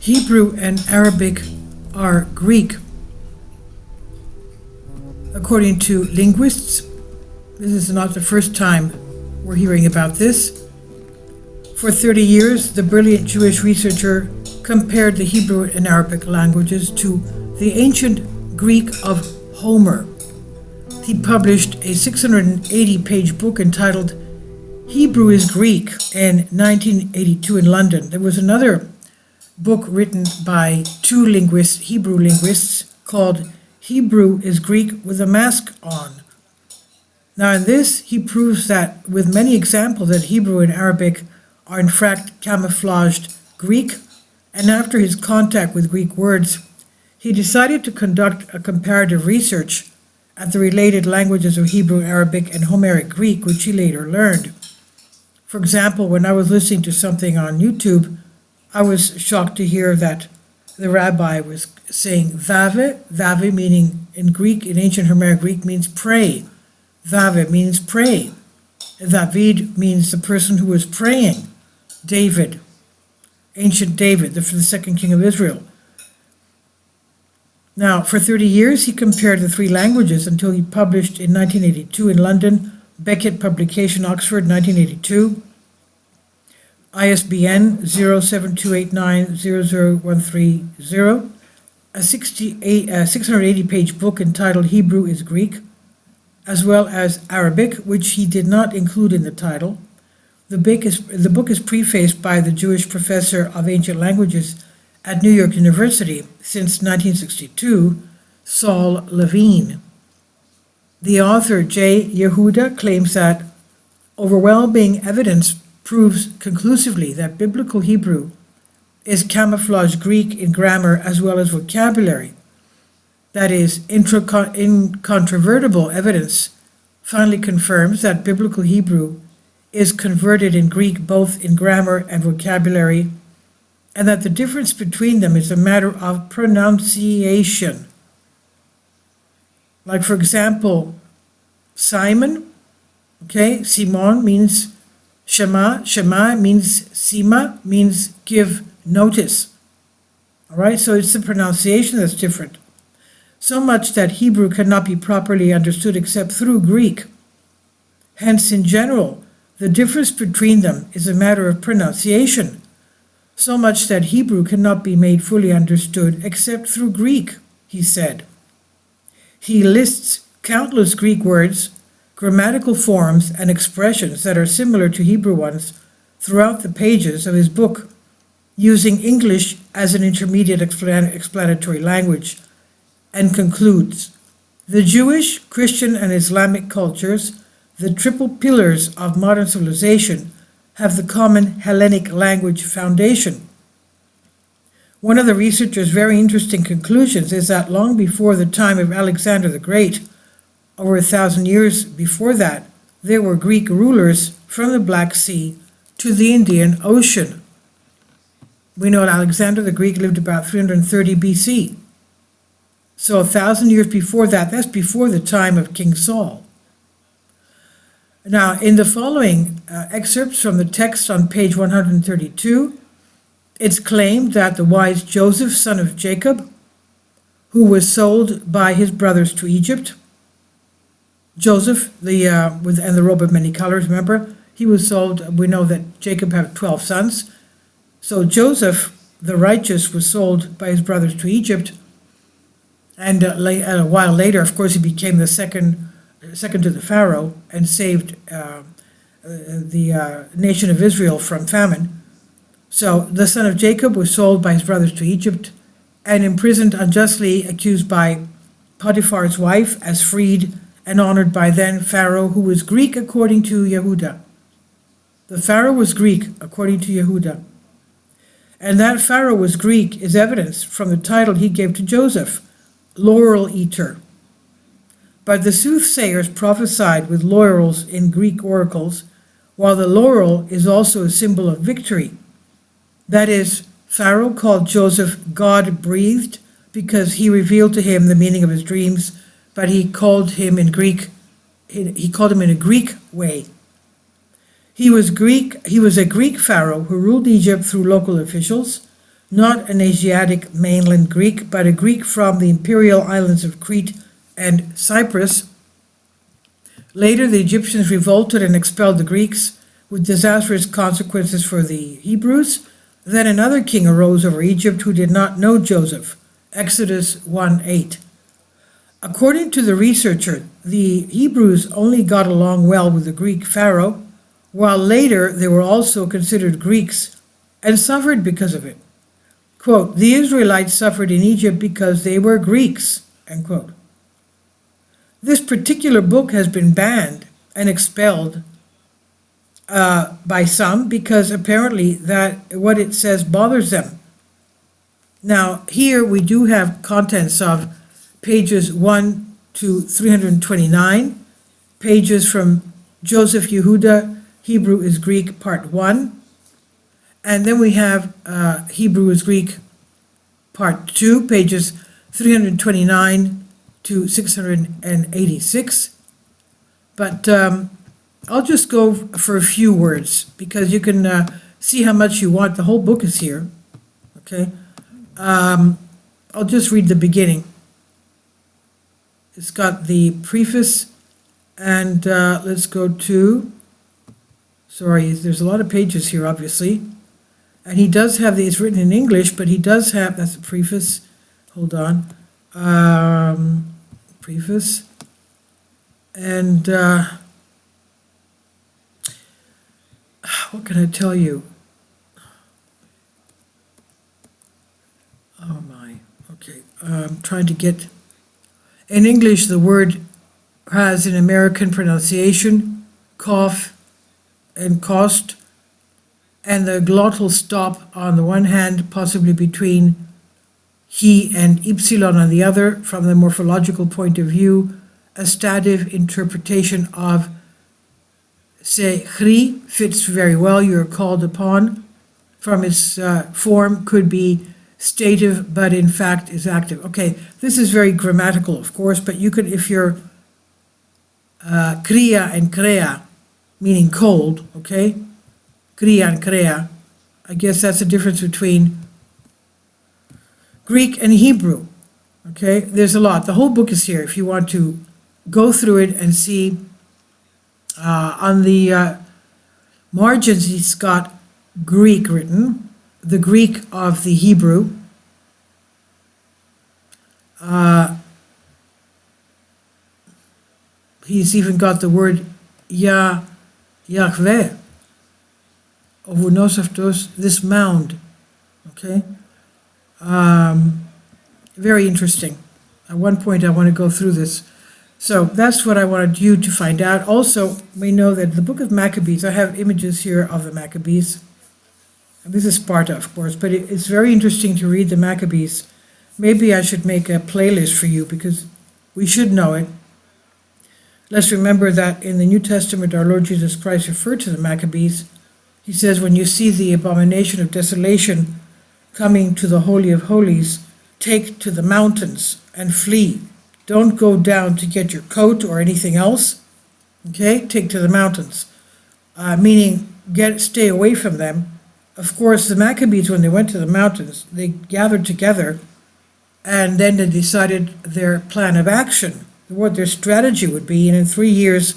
Hebrew and Arabic are Greek. According to linguists, this is not the first time we're hearing about this. For 30 years, the brilliant Jewish researcher compared the Hebrew and Arabic languages to the ancient Greek of Homer. He published a 680-page book entitled Hebrew is Greek in 1982 in London. There was another book written by two linguists, Hebrew linguists, called Hebrew is Greek with a Mask On. Now in this, he proves that with many examples that Hebrew and Arabic are in fact camouflaged Greek, and after his contact with Greek words, he decided to conduct a comparative research at the related languages of Hebrew, Arabic, and Homeric Greek, which he later learned. For example, when I was listening to something on YouTube, I was shocked to hear that the rabbi was saying vave meaning in Greek, in ancient Homeric Greek, means pray. Vave means pray. David means the person who was praying. David, ancient David, the second king of Israel. Now, for 30 years, he compared the three languages until he published in 1982 in London, Beckett Publication, Oxford, 1982, ISBN 07289-00130, a 680-page book entitled Hebrew is Greek, as well as Arabic, which he did not include in the title. The book is prefaced by the Jewish professor of ancient languages at New York University since 1962, Saul Levine. The author, J. Yehuda, claims that overwhelming evidence proves conclusively that biblical Hebrew is camouflaged Greek in grammar as well as vocabulary. That is, incontrovertible evidence finally confirms that biblical Hebrew is converted in Greek both in grammar and vocabulary, and that the difference between them is a matter of pronunciation. Like, for example, Simon, Simon means Shema, Shema means Sima, means give notice. All right, so it's the pronunciation that's different. So much that Hebrew cannot be properly understood except through Greek. Hence, in general, the difference between them is a matter of pronunciation, so much that Hebrew cannot be made fully understood except through Greek, he said. He lists countless Greek words, grammatical forms, and expressions that are similar to Hebrew ones throughout the pages of his book, using English as an intermediate explanatory language, and concludes, the Jewish, Christian, and Islamic cultures, the triple pillars of modern civilization, have the common Hellenic language foundation. One of the researcher's very interesting conclusions is that long before the time of Alexander the Great, over 1,000 years before that, there were Greek rulers from the Black Sea to the Indian Ocean. We know that Alexander the Greek lived about 330 BC. So 1,000 years before that, that's before the time of King Saul. Now, in the following excerpts from the text on page 132, it's claimed that the wise Joseph, son of Jacob, who was sold by his brothers to Egypt, Joseph, and the robe of many colors, remember, he was sold. We know that Jacob had 12 sons. So Joseph, the righteous, was sold by his brothers to Egypt. And a while later, of course, he became the second to the Pharaoh and saved the nation of Israel from famine. So the son of Jacob was sold by his brothers to Egypt and imprisoned unjustly, accused by Potiphar's wife, as freed and honored by then Pharaoh, who was Greek according to Yehuda. The Pharaoh was Greek according to Yehuda. And that Pharaoh was Greek is evidence from the title he gave to Joseph, Laurel Eater. But the soothsayers prophesied with laurels in Greek oracles, while the laurel is also a symbol of victory. That is, Pharaoh called Joseph God-breathed because he revealed to him the meaning of his dreams, but he called him in a Greek way. He was a Greek pharaoh who ruled Egypt through local officials, not an Asiatic mainland Greek, but a Greek from the imperial islands of Crete and Cyprus. Later, the Egyptians revolted and expelled the Greeks, with disastrous consequences for the Hebrews. Then another king arose over Egypt who did not know Joseph. Exodus 1:8. According to the researcher, the Hebrews only got along well with the Greek Pharaoh, while later they were also considered Greeks and suffered because of it. Quote, the Israelites suffered in Egypt because they were Greeks, end quote. This particular book has been banned and expelled by some because apparently that what it says bothers them. Now, here we do have contents of pages 1 to 329, pages from Joseph Yehuda, Hebrew is Greek, part 1, and then we have Hebrew is Greek, part 2, pages 329 to 686. But I'll just go for a few words because you can see how much you want. The whole book is here, okay? I'll just read the beginning. It's got the preface, and let's go to, sorry, there's a lot of pages here, obviously. And he does have these written in English, but he does have, that's the preface, hold on, preface, and what can I tell you? Oh my, okay, I'm trying to get, in English the word has an American pronunciation, cough and cost, and the glottal stop on the one hand, possibly between he and epsilon on the other. From the morphological point of view, a stative interpretation of se chri fits very well, you're called upon. From its form could be stative, but in fact is active. Okay, this is very grammatical, of course, but you could, if you're kriya and kreya, meaning cold, okay? Kriya and kreya. I guess that's the difference between Greek and Hebrew, okay? There's a lot. The whole book is here if you want to go through it and see. On the margins, he's got Greek written, the Greek of the Hebrew. He's even got the word Yahweh, this mound, okay? Very interesting. At one point I want to go through this. So that's what I wanted you to find out. Also, we know that the book of Maccabees, I have images here of the Maccabees. And this is Sparta, of course, but it's very interesting to read the Maccabees. Maybe I should make a playlist for you because we should know it. Let's remember that in the New Testament, our Lord Jesus Christ referred to the Maccabees. He says, when you see the abomination of desolation coming to the Holy of Holies, take to the mountains and flee. Don't go down to get your coat or anything else, okay? Take to the mountains, meaning stay away from them. Of course, the Maccabees, when they went to the mountains, they gathered together and then they decided their plan of action, what their strategy would be, and in 3 years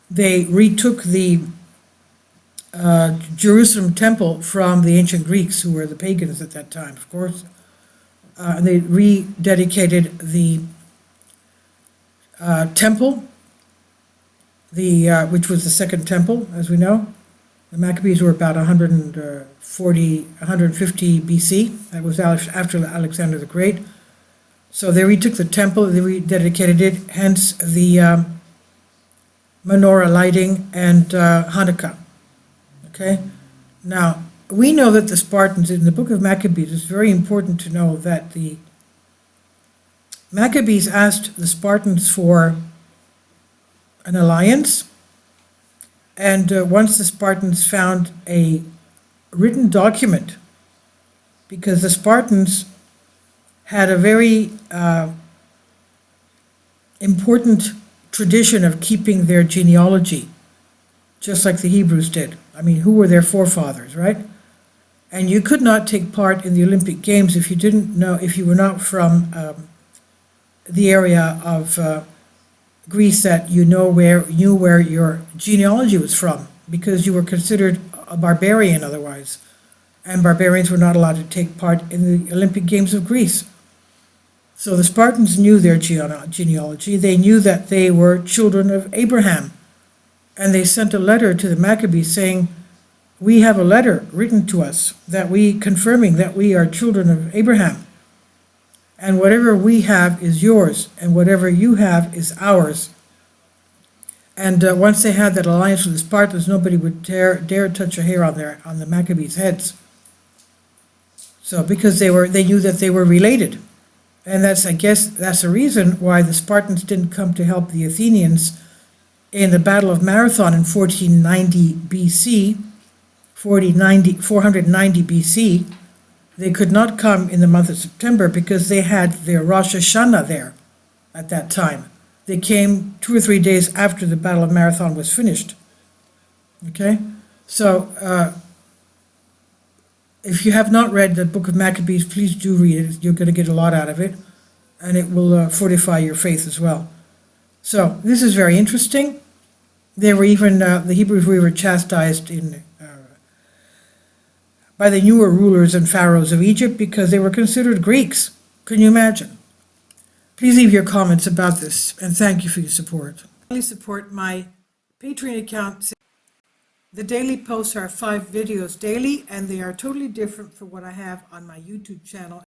they retook the Jerusalem temple from the ancient Greeks, who were the pagans at that time, of course. And they rededicated the temple, which was the second temple, as we know. The Maccabees were about 150 BC. That was after Alexander the Great. So they retook the temple, they rededicated it, hence the menorah lighting and Hanukkah. Okay? Now, we know that the Spartans, in the book of Maccabees, it's very important to know that the Maccabees asked the Spartans for an alliance, and once the Spartans found a written document, because the Spartans had a very important tradition of keeping their genealogy, just like the Hebrews did. I mean, who were their forefathers, right? And you could not take part in the Olympic Games if you were not from the area of Greece that knew where your genealogy was from, because you were considered a barbarian otherwise. And barbarians were not allowed to take part in the Olympic Games of Greece. So the Spartans knew their genealogy. They knew that they were children of Abraham. And they sent a letter to the Maccabees saying, we have a letter written to us confirming that we are children of Abraham. And whatever we have is yours, and whatever you have is ours. And once they had that alliance with the Spartans, nobody would dare touch a hair on the Maccabees' heads. So because they knew that they were related. And I guess that's the reason why the Spartans didn't come to help the Athenians in the Battle of Marathon in 490 BC. They could not come in the month of September because they had their Rosh Hashanah there at that time. They came 2 or 3 days after the Battle of Marathon was finished. Okay? So, if you have not read the book of Maccabees, please do read it. You're going to get a lot out of it, and it will fortify your faith as well. So, this is very interesting. They were even, the Hebrews were chastised by the newer rulers and pharaohs of Egypt because they were considered Greeks. Can you imagine? Please leave your comments about this, and thank you for your support. Please support my Patreon account. The daily posts are 5 videos daily, and they are totally different from what I have on my YouTube channel.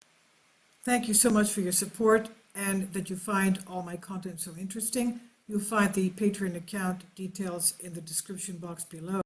Thank you so much for your support and that you find all my content so interesting. You'll find the Patreon account details in the description box below.